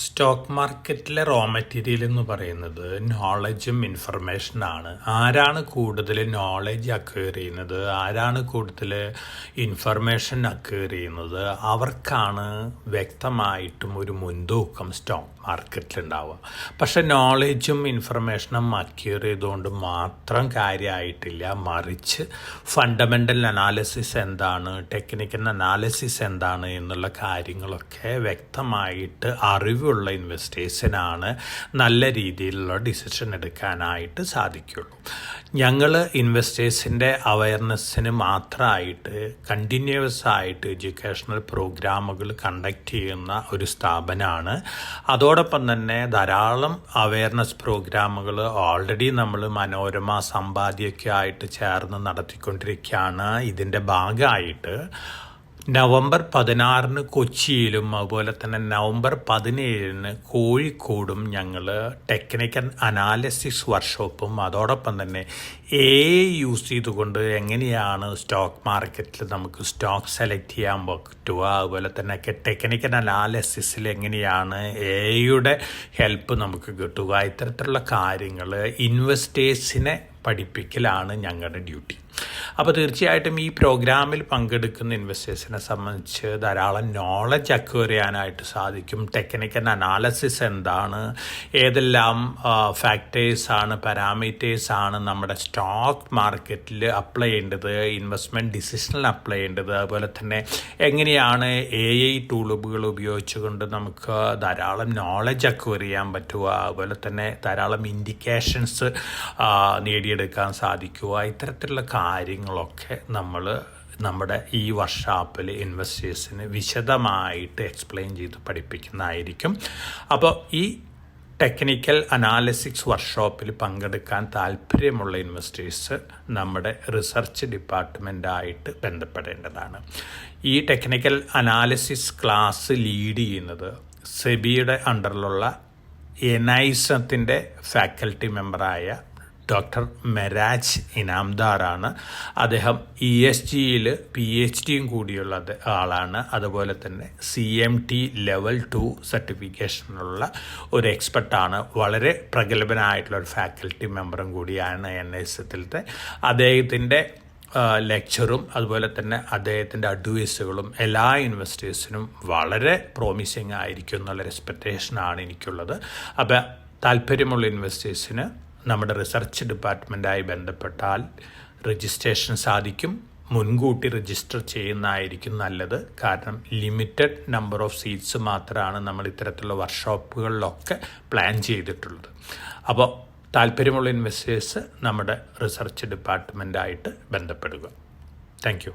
Stock മാർക്കറ്റിലെ raw material എന്ന് പറയുന്നത് നോളജും ഇൻഫർമേഷനാണ്. ആരാണ് കൂടുതൽ നോളജ് അക്വയർ ചെയ്യുന്നത്, ആരാണ് കൂടുതൽ ഇൻഫർമേഷൻ അക്വയർ ചെയ്യുന്നത്, അവർക്കാണ് വ്യക്തമായിട്ടും ഒരു മുൻതൂക്കം സ്റ്റോക്ക് മാർക്കറ്റിലുണ്ടാവുക. പക്ഷെ നോളജും ഇൻഫർമേഷനും അക്വയർ ചെയ്തുകൊണ്ട് മാത്രം കാര്യമായിട്ടില്ല. മറിച്ച് ഫണ്ടമെൻ്റൽ അനാലിസിസ് എന്താണ്, ടെക്നിക്കൽ അനാലിസിസ് എന്താണ് എന്നുള്ള കാര്യങ്ങളൊക്കെ വ്യക്തമായിട്ട് അറിവുള്ള ഇൻവെസ്റ്റേഴ്സിനാണ് നല്ല രീതിയിലുള്ള ഡിസിഷൻ എടുക്കാനായിട്ട് സാധിക്കുള്ളൂ. ഞങ്ങൾ ഇൻവെസ്റ്റേഴ്സിൻ്റെ അവയർനെസ്സിന് മാത്രമായിട്ട് കണ്ടിന്യൂസ് ആയിട്ട് എഡ്യൂക്കേഷണൽ പ്രോഗ്രാമുകൾ കണ്ടക്ട് ചെയ്യുന്ന ഒരു സ്ഥാപനമാണ്. അതോടൊപ്പം തന്നെ ധാരാളം അവയർനെസ് പ്രോഗ്രാമുകൾ ഓൾറെഡി നമ്മൾ മനോരമ സമ്പാദ്യമൊക്കെ ആയിട്ട് ചേർന്ന് നടത്തിക്കൊണ്ടിരിക്കുകയാണ്. ഇതിൻ്റെ ഭാഗമായിട്ട് നവംബർ 16 കൊച്ചിയിലും അതുപോലെ തന്നെ നവംബർ 17 കോഴിക്കോടും ഞങ്ങൾ ടെക്നിക്കൽ അനാലിസിസ് വർക്ക്ഷോപ്പും അതോടൊപ്പം തന്നെ യൂസ് ചെയ്തുകൊണ്ട് എങ്ങനെയാണ് സ്റ്റോക്ക് മാർക്കറ്റിൽ നമുക്ക് സ്റ്റോക്ക് സെലക്ട് ചെയ്യാൻ പറ്റുക, അതുപോലെ തന്നെ ടെക്നിക്കൽ അനാലിസിസിൽ എങ്ങനെയാണ് എയുടെ ഹെൽപ്പ് നമുക്ക് കിട്ടുക, ഇത്തരത്തിലുള്ള കാര്യങ്ങൾ ഇൻവെസ്റ്റേഴ്സിനെ പഠിപ്പിക്കലാണ് ഞങ്ങളുടെ ഡ്യൂട്ടി. അപ്പോൾ തീർച്ചയായിട്ടും ഈ പ്രോഗ്രാമിൽ പങ്കെടുക്കുന്ന ഇൻവെസ്റ്റേഴ്സിനെ സംബന്ധിച്ച് ധാരാളം നോളജ് അക്വയർ ചെയ്യാനായിട്ട് സാധിക്കും. ടെക്നിക്കൽ അനാലിസിസ് എന്താണ്, ഏതെല്ലാം ഫാക്ടേഴ്സാണ്, പാരാമീറ്റേഴ്സാണ് നമ്മുടെ സ്റ്റോക്ക് മാർക്കറ്റിൽ അപ്ലൈ ചെയ്യേണ്ടത്, ഇൻവെസ്റ്റ്മെൻറ്റ് ഡിസിഷനിൽ അപ്ലൈ ചെയ്യേണ്ടത്, അതുപോലെ തന്നെ എങ്ങനെയാണ് AI ടൂളുകൾ ഉപയോഗിച്ചുകൊണ്ട് നമുക്ക് ധാരാളം നോളജ് അക്വയർ ചെയ്യാൻ പറ്റുക, അതുപോലെ തന്നെ ധാരാളം ഇൻഡിക്കേഷൻസ് നേടിയെടുക്കാൻ സാധിക്കുക. ഇത്തരത്തിലുള്ള കാര്യങ്ങളൊക്കെ നമ്മൾ നമ്മുടെ ഈ വർക്ക്ഷോപ്പിൽ ഇൻവെസ്റ്റേഴ്സിന് വിശദമായിട്ട് എക്സ്പ്ലെയിൻ ചെയ്ത് പഠിപ്പിക്കുന്നതായിരിക്കും. അപ്പോൾ ഈ ടെക്നിക്കൽ അനാലിസിസ് വർക്ക്ഷോപ്പിൽ പങ്കെടുക്കാൻ താല്പര്യമുള്ള ഇൻവെസ്റ്റേഴ്സ് നമ്മുടെ റിസർച്ച് ഡിപ്പാർട്ട്മെൻറ്റായിട്ട് ബന്ധപ്പെടേണ്ടതാണ്. ഈ ടെക്നിക്കൽ അനാലിസിസ് ക്ലാസ് ലീഡ് ചെയ്യുന്നത് സെബിയുടെ അണ്ടറിലുള്ള NISത്തിൻ്റെ ഫാക്കൽറ്റി മെമ്പറായ ഡോക്ടർ മെരാജ് ഇനാംദാറാണ്. അദ്ദേഹം ESGയിൽ PhDയും കൂടിയുള്ള ആളാണ്. അതുപോലെ തന്നെ CMT ലെവൽ 2 സർട്ടിഫിക്കേഷനുള്ള ഒരു എക്സ്പെർട്ടാണ്. വളരെ പ്രഗത്ഭനായിട്ടുള്ള ഒരു ഫാക്കൽറ്റി മെമ്പറും കൂടിയാണ് NISത്തിലത്തെ. അദ്ദേഹത്തിൻ്റെ ലെക്ചറും അതുപോലെ തന്നെ അദ്ദേഹത്തിൻ്റെ അഡ്വൈസുകളും എല്ലാ ഇൻവെസ്റ്റേഴ്സിനും വളരെ പ്രോമിസിങ് ആയിരിക്കും എന്നുള്ളൊരു എക്സ്പെക്റ്റേഷനാണ് എനിക്കുള്ളത്. അപ്പോൾ താല്പര്യമുള്ള ഇൻവെസ്റ്റേഴ്സിന് നമ്മുടെ റിസർച്ച് ഡിപ്പാർട്ട്മെൻറ്റായി ബന്ധപ്പെട്ടാൽ രജിസ്ട്രേഷൻ സാധിക്കും. മുൻകൂട്ടി രജിസ്റ്റർ ചെയ്യുന്നതായിരിക്കും നല്ലത്. കാരണം ലിമിറ്റഡ് നമ്പർ ഓഫ് സീറ്റ്സ് മാത്രമാണ് നമ്മൾ ഇത്തരത്തിലുള്ള വർക്ക്ഷോപ്പുകളിലൊക്കെ പ്ലാൻ ചെയ്തിട്ടുള്ളത്. അപ്പോൾ താല്പര്യമുള്ള ഇൻവെസ്റ്റേഴ്സ് നമ്മുടെ റിസർച്ച് ഡിപ്പാർട്ട്മെൻറ്റായിട്ട് ബന്ധപ്പെടുക. Thank you.